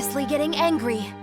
obviously getting angry.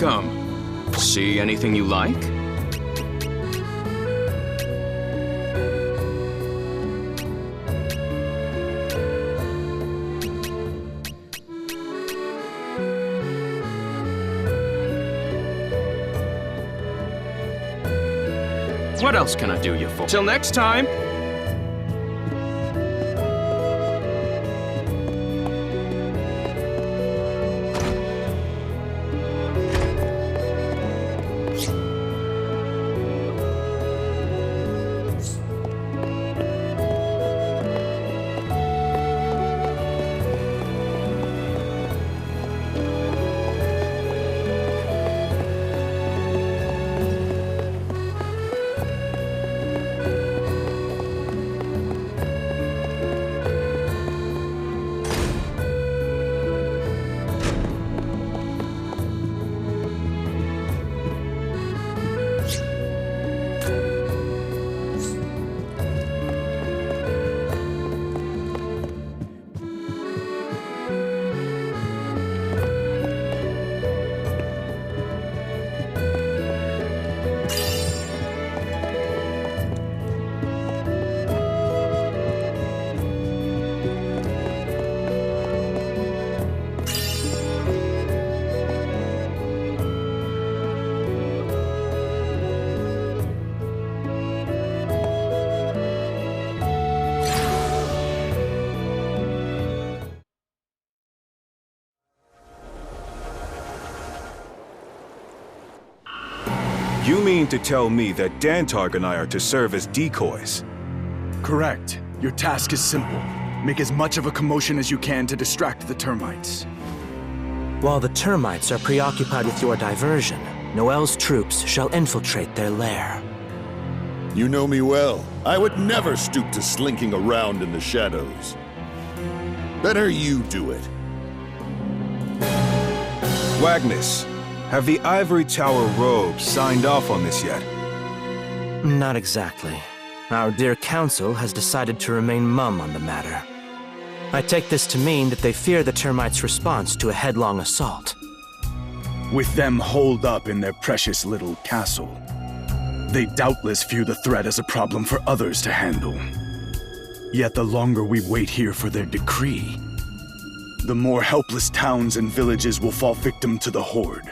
Welcome. See anything you like? What else can I do you for? Till next time! You mean to tell me that Dantarg and I are to serve as decoys? Correct. Your task is simple. Make as much of a commotion as you can to distract the termites. While the termites are preoccupied with your diversion, Noel's troops shall infiltrate their lair. You know me well. I would never stoop to slinking around in the shadows. Better you do it. Wagnus, have the Ivory Tower robes signed off on this yet? Not exactly. Our dear council has decided to remain mum on the matter. I take this to mean that they fear the termites' response to a headlong assault. With them holed up in their precious little castle, they doubtless view the threat as a problem for others to handle. Yet the longer we wait here for their decree, the more helpless towns and villages will fall victim to the horde.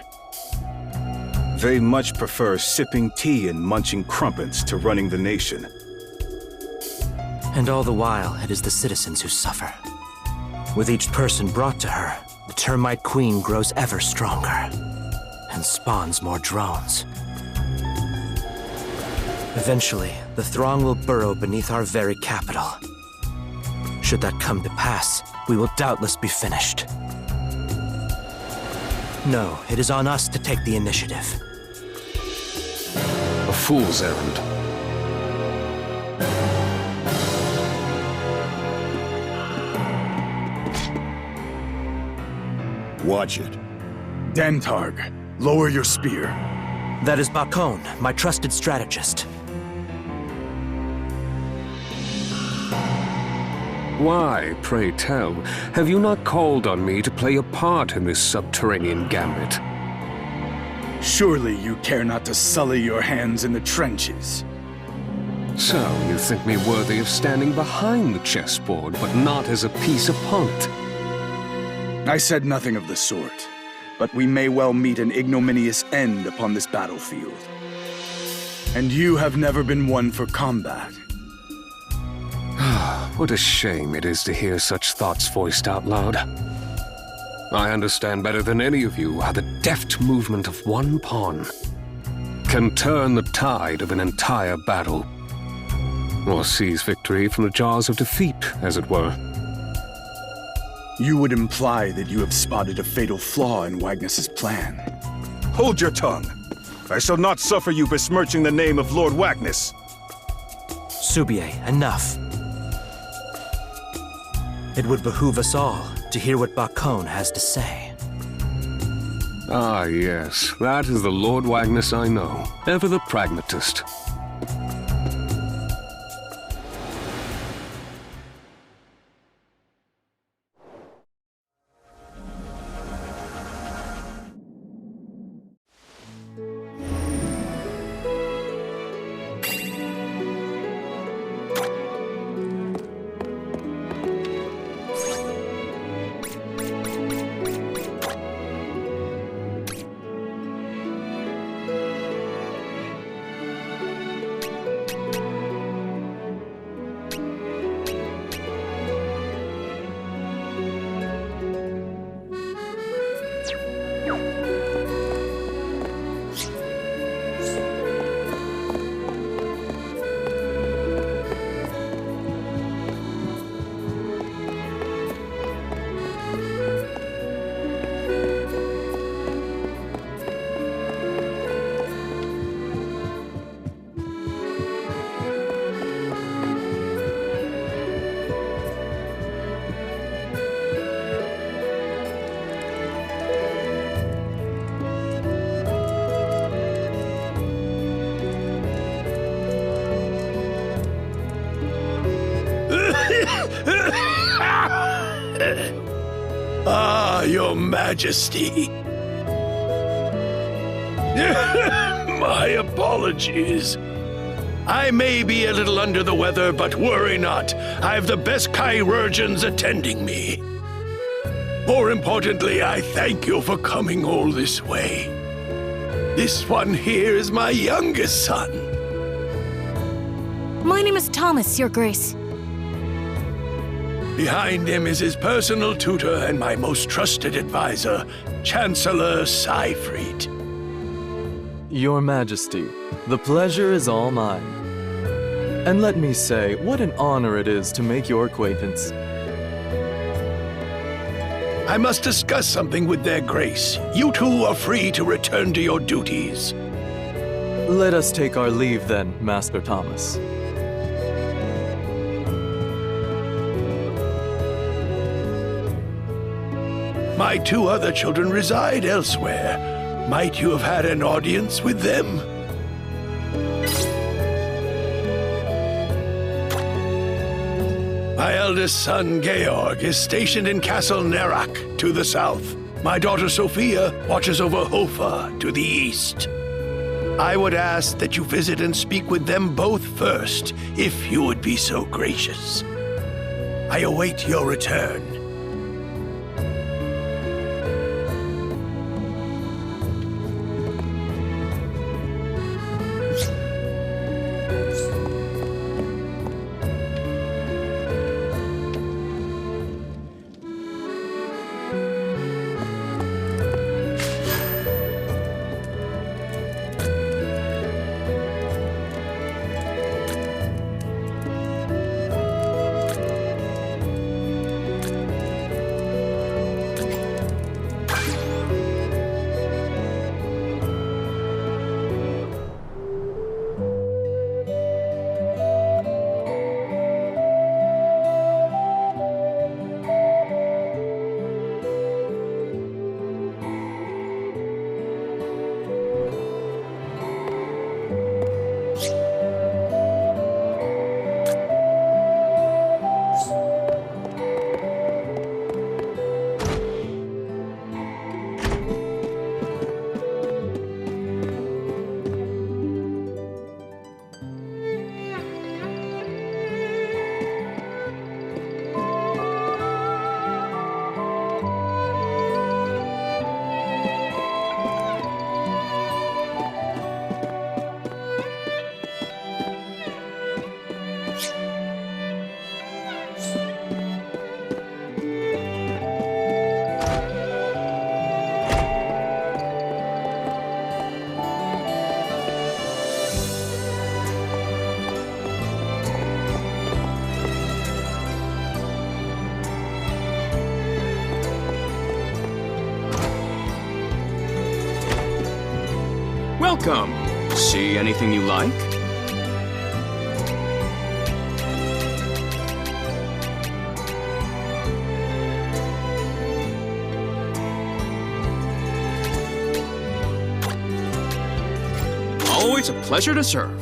They much prefer sipping tea and munching crumpets to running the nation. And all the while, it is the citizens who suffer. With each person brought to her, the termite queen grows ever stronger and spawns more drones. Eventually, the throng will burrow beneath our very capital. Should that come to pass, we will doubtless be finished. No, it is on us to take the initiative. A fool's errand. Watch it. Dantarg, lower your spear. That is Bakone, my trusted strategist. Why, pray tell, have you not called on me to play a part in this subterranean gambit? Surely you care not to sully your hands in the trenches. So, you think me worthy of standing behind the chessboard, but not as a piece upon it? I said nothing of the sort, but we may well meet an ignominious end upon this battlefield. And you have never been one for combat. What a shame it is to hear such thoughts voiced out loud. I understand better than any of you how the deft movement of one pawn can turn the tide of an entire battle, or seize victory from the jaws of defeat, as it were. You would imply that you have spotted a fatal flaw in Wagnus's plan. Hold your tongue! I shall not suffer you besmirching the name of Lord Wagnus! Subier, enough. It would behoove us all to hear what Bakone has to say. Ah, yes, that is the Lord Wagnus I know, ever the pragmatist. Ah, Your Majesty. My apologies. I may be a little under the weather, but worry not. I have the best chirurgeons attending me. More importantly, I thank you for coming all this way. This one here is my youngest son. My name is Thomas, Your Grace. Behind him is his personal tutor and my most trusted advisor, Chancellor Seifried. Your Majesty, the pleasure is all mine. And let me say, what an honor it is to make your acquaintance. I must discuss something with their grace. You two are free to return to your duties. Let us take our leave then, Master Thomas. My two other children reside elsewhere. Might you have had an audience with them? My eldest son, Georg, is stationed in Castle Nerak, to the south. My daughter, Sophia, watches over Hofa, to the east. I would ask that you visit and speak with them both first, if you would be so gracious. I await your return. Welcome. See anything you like? Always a pleasure to serve.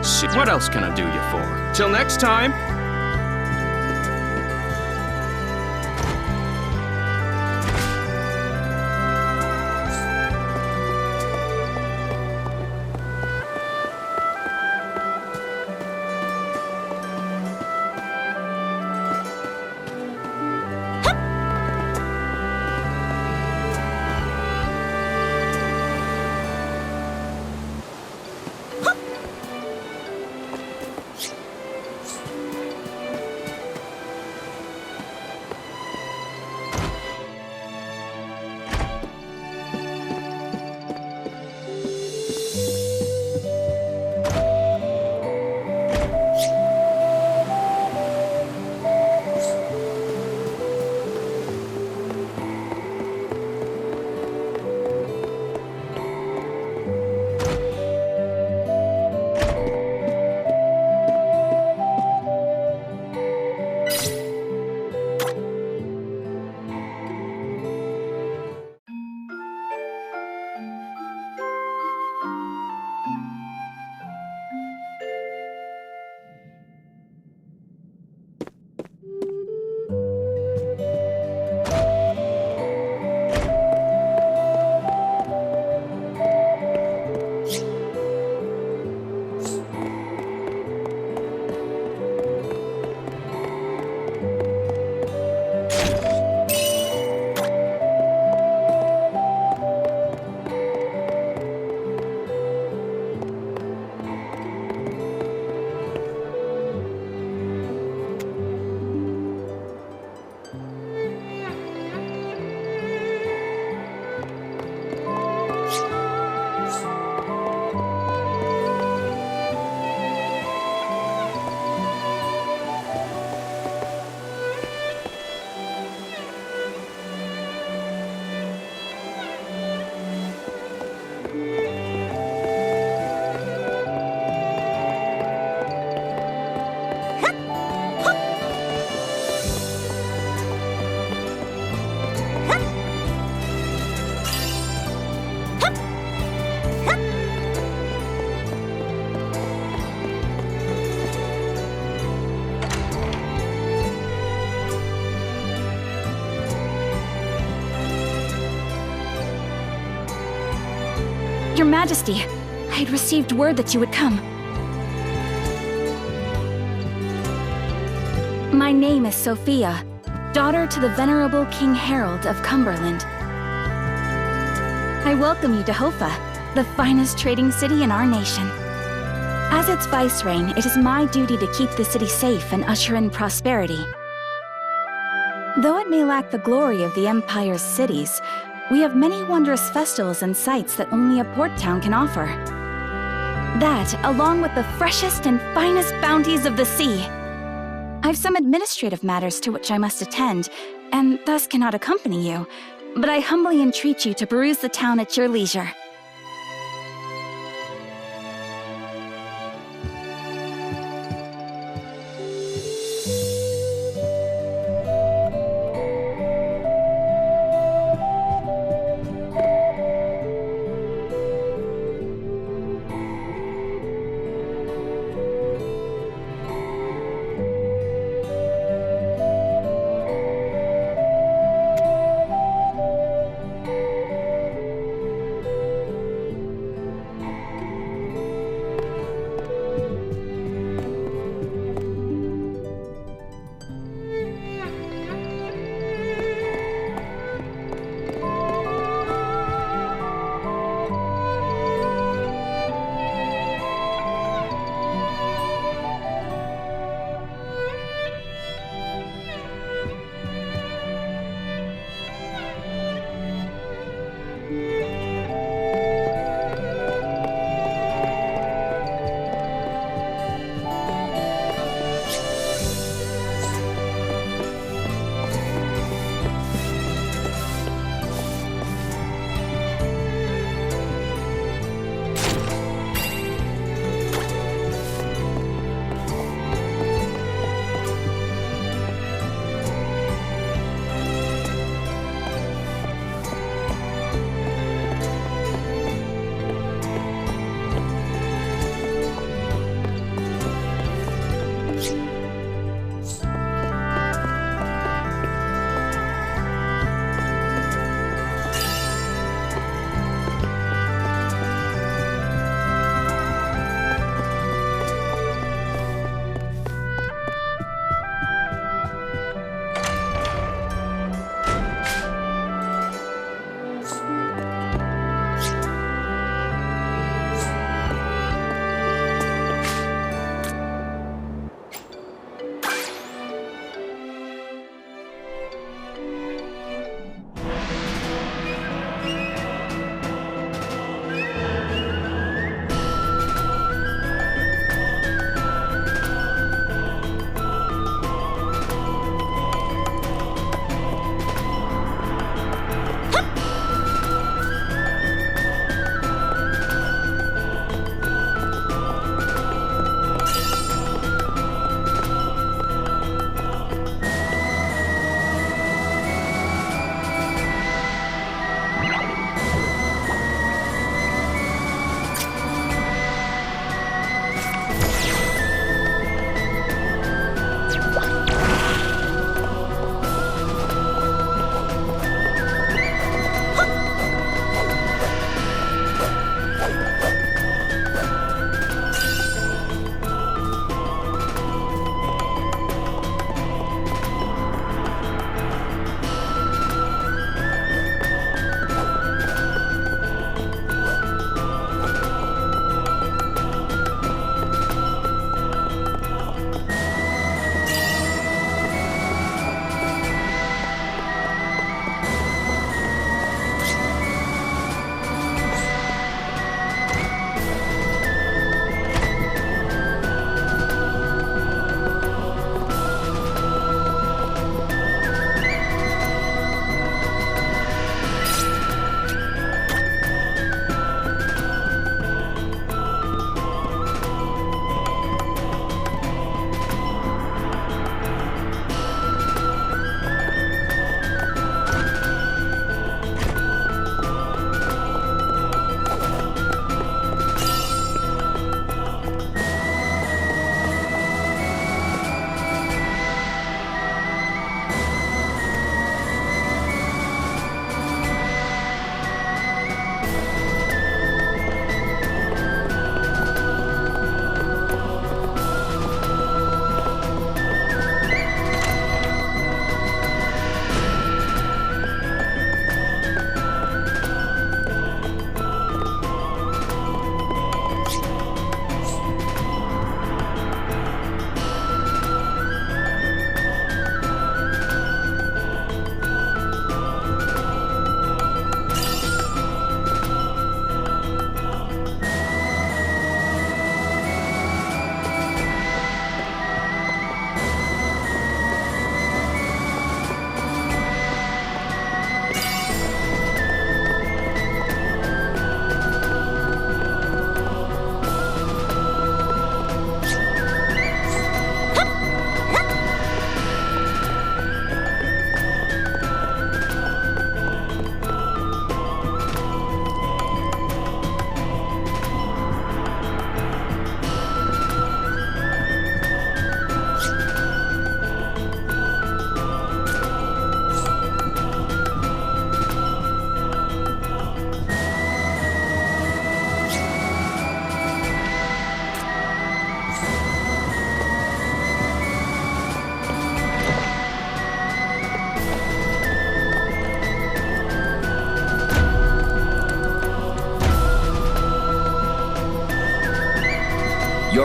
See, what else can I do you for? Till next time. Your Majesty, I had received word that you would come. My name is Sophia, daughter to the venerable King Harold of Cumberland. I welcome you to Hofa, the finest trading city in our nation. As its vicereign, it is my duty to keep the city safe and usher in prosperity. Though it may lack the glory of the Empire's cities, we have many wondrous festivals and sights that only a port town can offer. That, along with the freshest and finest bounties of the sea. I've some administrative matters to which I must attend, and thus cannot accompany you, but I humbly entreat you to peruse the town at your leisure.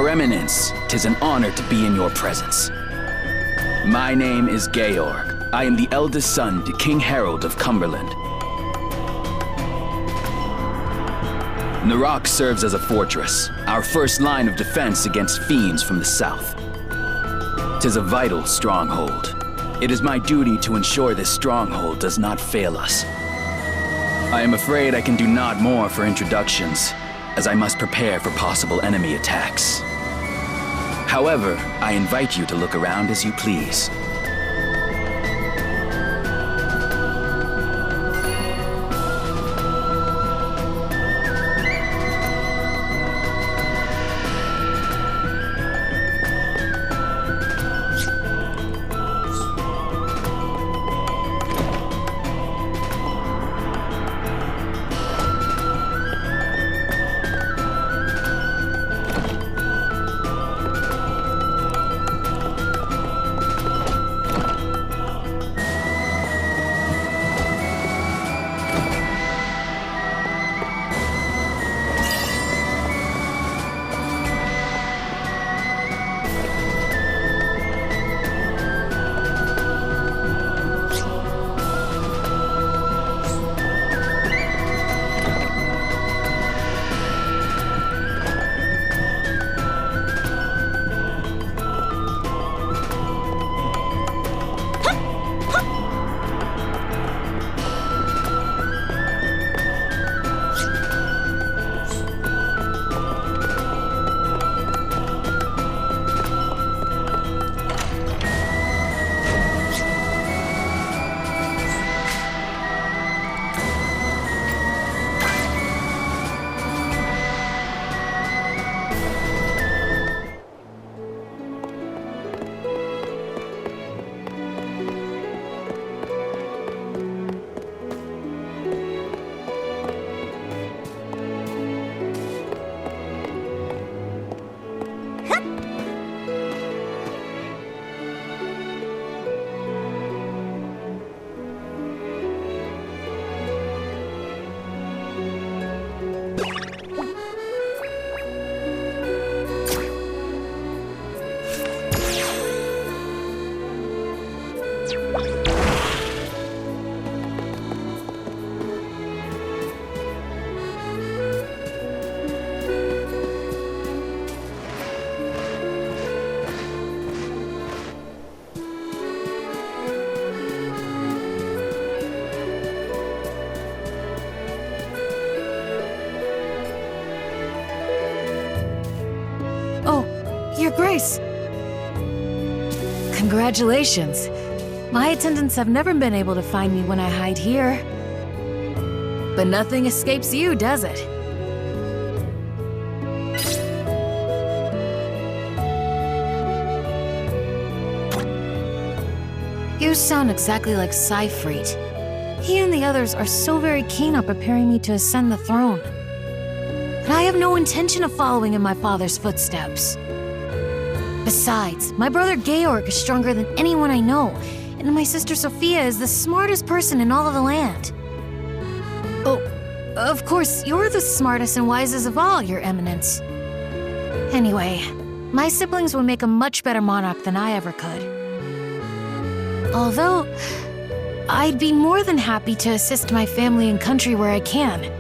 Your Eminence, 'tis an honor to be in your presence. My name is Georg. I am the eldest son to King Harold of Cumberland. Narak serves as a fortress, our first line of defense against fiends from the south. 'Tis a vital stronghold. It is my duty to ensure this stronghold does not fail us. I am afraid I can do not more for introductions, as I must prepare for possible enemy attacks. However, I invite you to look around as you please. Your Grace! Congratulations. My attendants have never been able to find me when I hide here. But nothing escapes you, does it? You sound exactly like Siegfried. He and the others are so very keen on preparing me to ascend the throne. But I have no intention of following in my father's footsteps. Besides, my brother Georg is stronger than anyone I know, and my sister Sophia is the smartest person in all of the land. Oh, of course, you're the smartest and wisest of all, Your Eminence. Anyway, my siblings would make a much better monarch than I ever could. Although, I'd be more than happy to assist my family and country where I can.